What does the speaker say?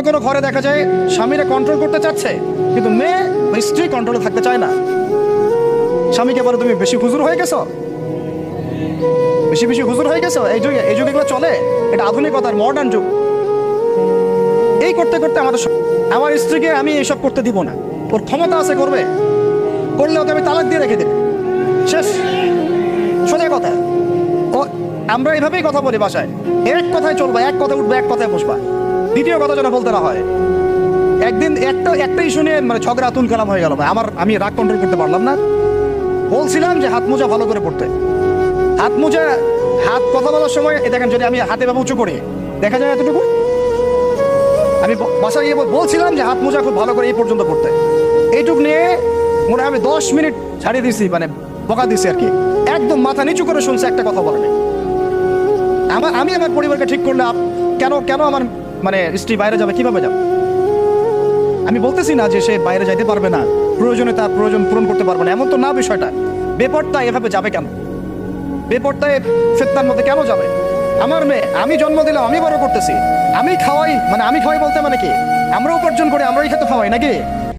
কোনো ঘরে দেখা যায় স্বামীরা কন্ট্রোল করতে চাচ্ছে, কিন্তু মেয়ে বা স্ত্রী কন্ট্রোলে থাকতে চায় না। স্বামীকে বলে তুমি বেশি হুজুর হয়ে গেছো, বেশি বেশি হুজুর হয়ে গেছো। এই যুগে এগুলো চলে, এটা আধুনিকতার মডার্ন যুগ। এই করতে করতে আমার স্ত্রীকে আমি এসব করতে দিব না। ওর ক্ষমতা আছে, করবে, করলে ওকে আমি তালাক দিয়ে রেখে দেব, শেষ, সোজা কথা। ও আমরা এইভাবেই কথা বলি বাসায়, এক কথায় চলবা, এক কথা উঠবে, এক কথায় বসবা, দ্বিতীয় কথা যেন বলতে না হয়। একদিন একটা ইস্যু নিয়ে মানে ঝগড়া আতুল কালাম হয়ে গেল ভাই। আমি রাগ কন্ট্রোল করতে পারলাম না। বলছিলাম যে হাত মোজা ভালো করে পড়তে, হাত মোজা, হাত কথা বলার সময় দেখেন যদি আমি হাতে ভাবে উঁচু করি দেখা যায় এতটুকু। আমি বাসায় গিয়ে বলছিলাম যে হাত মোজা খুব ভালো করে এই পর্যন্ত পড়তে। এইটুক নিয়ে মনে হয় আমি 10 মিনিট ছাড়িয়ে দিয়েছি, মানে বকা দিছি আর কি। একদম মাথা নিচু করে শুনছে, একটা কথা বলেনি। আমি আমার পরিবারকে ঠিক করলে কেন আমার মানে স্ত্রী বাইরে যাবে, কিভাবে যাবে? আমি বলতেছি না যে সে বাইরে যাইতে পারবে না, প্রয়োজনে তার প্রয়োজন পূরণ করতে পারবে না, এমন তো না বিষয়টা। বেপরতা এভাবে যাবে কেন? বেপরতায় ফিতনার মধ্যে কেন যাবে? আমার মেয়ে, আমি জন্ম দিলাম, আমি বড় করতেছি, আমি খাওয়াই, মানে আমি খাওয়াই বলতে মানে কি, আমরা উপার্জন করে আমরাই খেতে খাওয়াই নাকি?